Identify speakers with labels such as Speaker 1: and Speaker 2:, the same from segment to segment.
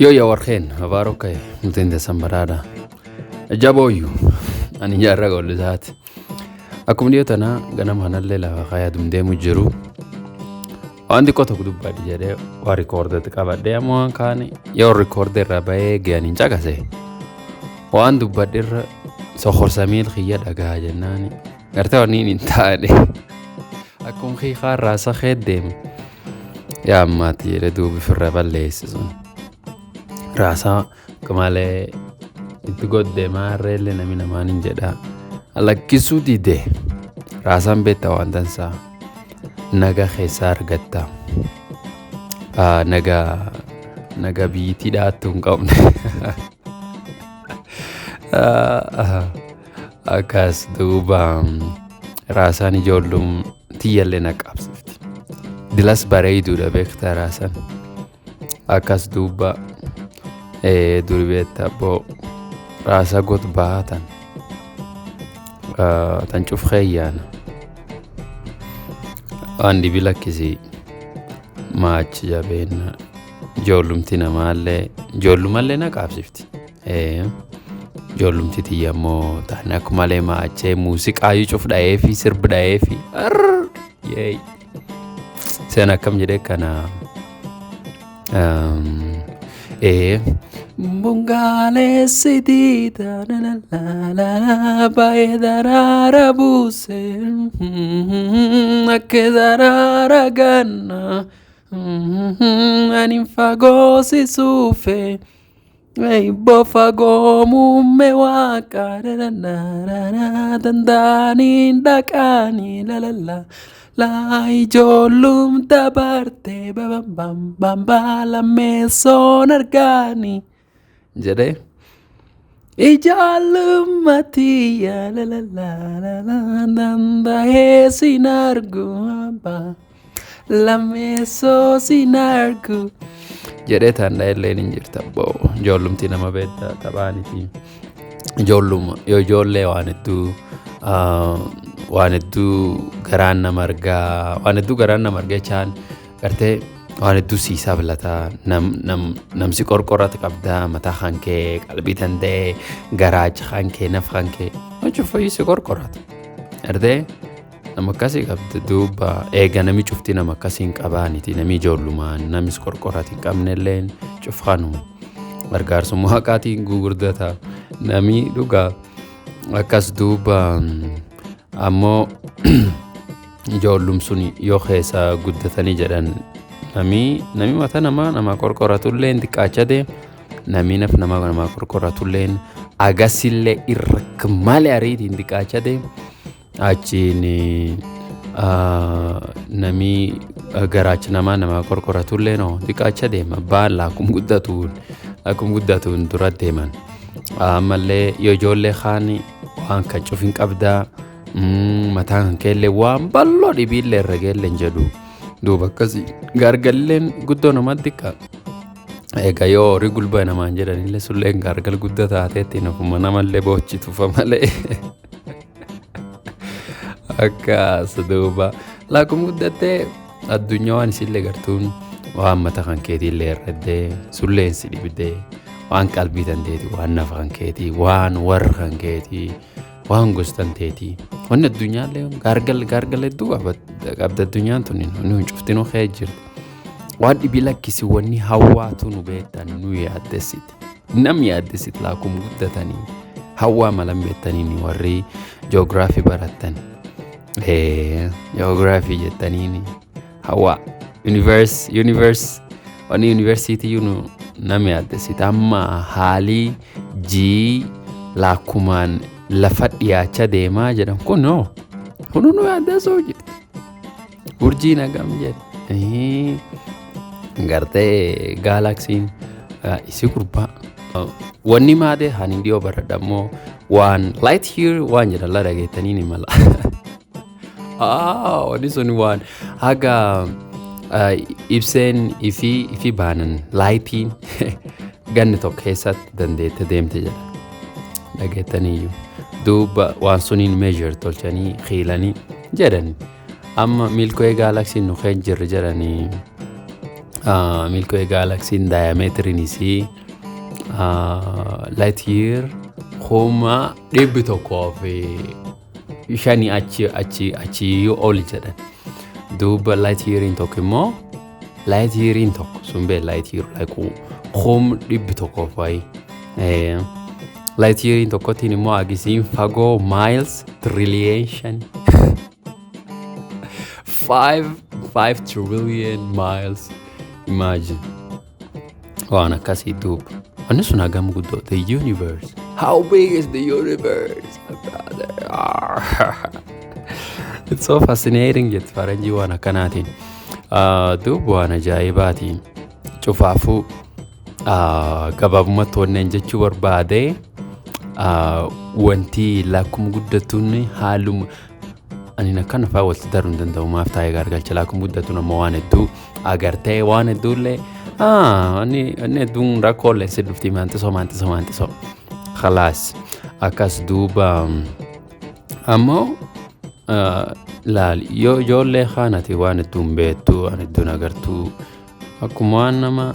Speaker 1: يا ورخين مبارك متين ديسمبر هذا جابويو أنا جارة قول ذات أكو نيوتنا غنم هنالله خايا دمدم جرو عندي كتب دبادي جده وريكورد تكابدي أما كاني يا ريكورد رباي جاني جاكسه وان دبادي سخر سميل خيال أجا جناني أرتوني نتاني أكون خي خار راسا خدم يا ماتي ردو بفربال ليسون rasa kemale itu gode marele na mina manin jeda ala kisudi de rasa beta wandansa naga khaisar gatta naga bi tidak tungkam akas dubam rasa ni jollum tiyalle nakabs dilas bareidu da bekta rasan akas duba duribeta bo rasa got bahatan tanchuf khayana andi bilakisi mach jaben jollumtina malle na kapsifti jollumti tiyamo tanak male mache musik ayu chuf daefi sirb daefi yey sena kam jede kana Bungale sedita la la la baedarara buse akedarara ganna aninfago si sufe ei bofago mumme waka la la la dandani dakani la la la la ijolum tabarte bam bam bam bala meson argani jadi ijolum mati ya la la la la la danda he sinargu ba la meso sinargu jadi tanda lenin jirta bo jolum tina mabeta tabani ti jolum yo jolle wanettu garanna marga chan karte wanettu sisa belata nam si korkorat qabda mata khanke qalbi tande garaj khanke naf khanke machu fay si korkorat erde namakasi qabda duba ganami chufti namakasin qabani ti nami jolluman nami korkorat qabnellen chufkhanu margar sumuhakati gugurdata nami duga akas duba ammo jollum suni yo khesa guddatani jadan nami mata nama korkoratullen dikachade nami naf nama korkoratullen agasille irkmale aridi dikachade achini nami garach nama korkoratullen no dikachade mabala akum guddatun durademan amalle yo jolle khani wan kan chufin qabda matan kelle wan ballo dibille regelle njadu do bakasi gargallen guddono madika ega yo rigul bana manjera nille sulle gargal guddata atetina kuma namalle bochi tufamale akka saduba la kum guddate addunya wan sille gartun wan matan kedi le redde sulle sidibide wan qalbi tandeti wan nafan kedi wan warhan kedi wan gustan teti wan الدنيا le gargal du abda الدنيا tunin nu chuftino khajir wadi bilakisi wani hawatu nu betan nu yadesit nam yadesit lakum guddatani hawa malam betani ni warri geography baratan geography jetanini hawa universe wani university yunu nam yadesit amma hali ji lakuman lafadhiya chadema jedam kuno hununu ada soji urjina gamjet ngarte galaxy isi kurba wani made hani dio baradamo one light here one jadalla dage tanini mala wani soni one haga ibsen ifi banan lighting ganne tok hesat dande tademte jada dage taniyu دوب وانسونين ميجر تولشاني خيلاني جراني أما ميلكوي جالاكسي نخين جراني Milky Way galaxy diameter nisi light year homa debito kofi shani achi all jadan duba light year in tokimo light year in tok sumbe light year like home debito kofi light year in tokotini mo agisin fago miles trillion 5 trillion miles. Imagine. Wana kasi tube. Ano sunagam gudo? The universe. How big is the universe, my brother? It's so fascinating. Yet faranji wana kanatin. Tube wana jaibati. Chufafu. Gababuma tonnen jechu barbade. Wanti lakum guddatun halum. Ani nakana fawal tidarun dandau maaftaay gargalcha lakum guddatun mawanedu agarte wanedu le ani dun rakole sedufti mante so khalas akas duba amo la yo le khanati wanedu mbetu ani dun agartu akumanama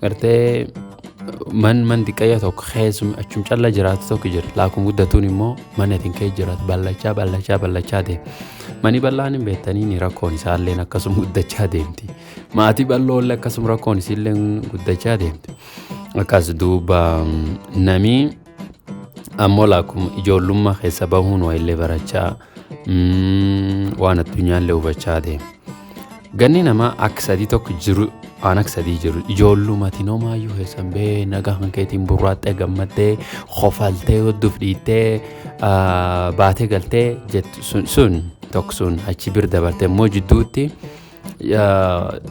Speaker 1: garte man dikaya tok khesum achum challa jirat tok jir lakum guddatuni mo manetin kay jirat ballacha de mani ballani betani ni rakoni salle nakasum guddacha demti maati ballo le kasum rakoni sillen guddacha demti akas duba nami amolakum ijolumma khesabahun wa ille baracha wana dunya le ubacha de ganina ma aksadi tok jiru anak sadi jiru ijoluma tinoma yu hesambe naga hanketin burate gammate khofalte dufdite baate galte jet sun toksun achibir dabarte mojuduti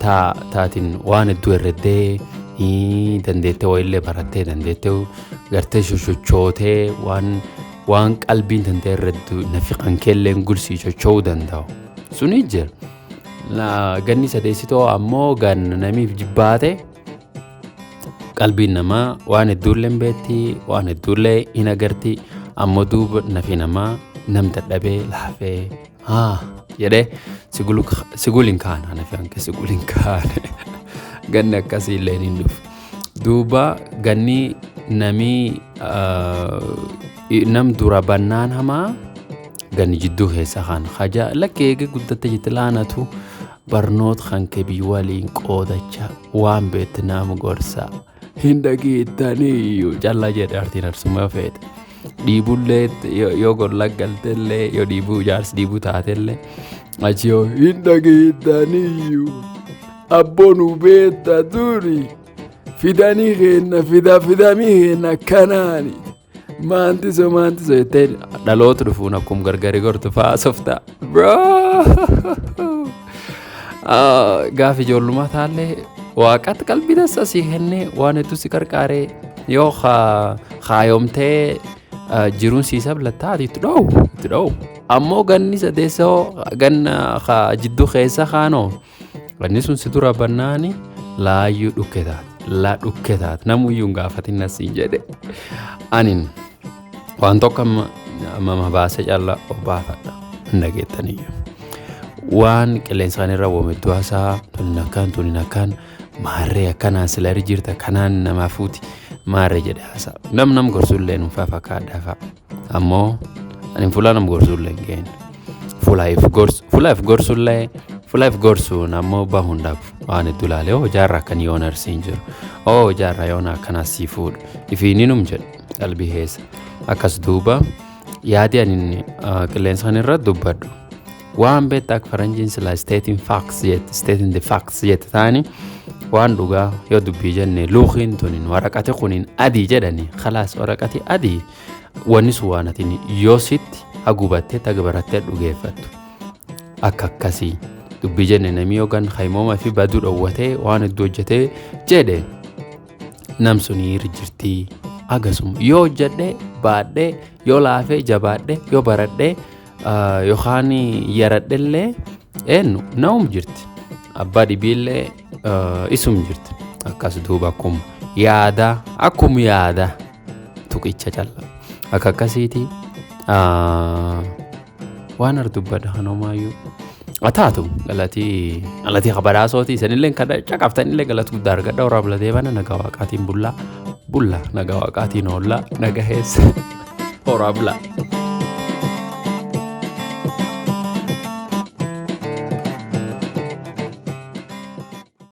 Speaker 1: taatin wana duerede dandete wille barate dandete garte shushuchote wan qalbin danderedu nafiqan kellen gulsi chochow dandaw sunijir la ganni sadesito ammo gan namif jibbate qalbin nama wana dullen beti wana dulle inagarti ammo dub nafinama namta dabe lafe yede sigulin kan ana fianke sigulin kan ganna kasi lenin duf duba ganni nami nam durabannan hama ganni jiddu hesa khan khaja lakege guddata jitlanatu barnot khanke biwalin qodacha wan betnam gorsa hindagi taniyo jalla jede artinar suma fet dibulle yo gor lagaltelle yo dibu jars dibu tatelle achiyo hindagi taniyo abonu beta duri fidani gena fidami gena kanani mantiso ete dalotru funa kum gargari gortu fa softa bro gaafi jolluma taale waqat qalbi dasa si henne wanetu sikarqare yo khayomte jirun si sablata tidou ammo ganni sadeso ganna kha jiddu khaysa khano ganni sun sidura banani la duketat namu yunga fatina si jede anin wanto kam mama basa jalla obafada ndagetani wan kelensani rabo metuasa tuninakan mare kana selari jirta kanan namafuti mare jede hasa nam gorsulle num fafa ka dafa ammo anin fulanam gorsulle gen fulife gorsu nammo bahunda wane dulale o jarra kan yonar sinjur o jarra yona kana seafood ifininum jed albi hes akas duba yadi anin kelensani radubadu wan betak faranjin sila stating the facts yet thani wan duga yodu bijanne lughin tunin warakati kunin adi jedani khalas warakati adi wanisu wanatini yosit agubate tagbarate dugefatu akakkasi dubijanne namiyogan khaymoma fi badu dawate wan dojate jede namsuni rijirti agasum yo jade baade yo lafe jabade yo barade yo khani yaradelle en naum jirti abadi bille isum jirti akas duba kum yada tukicha jalla akakasiti wanar dubada hanomayu أتاتو التي خبرها صوتي سنلين كذا شكفتني اللي قالت ودار قد ورا بلا ديبانا نجاوقاتين بولا نجاوقاتين ولا نجهز ورا بلا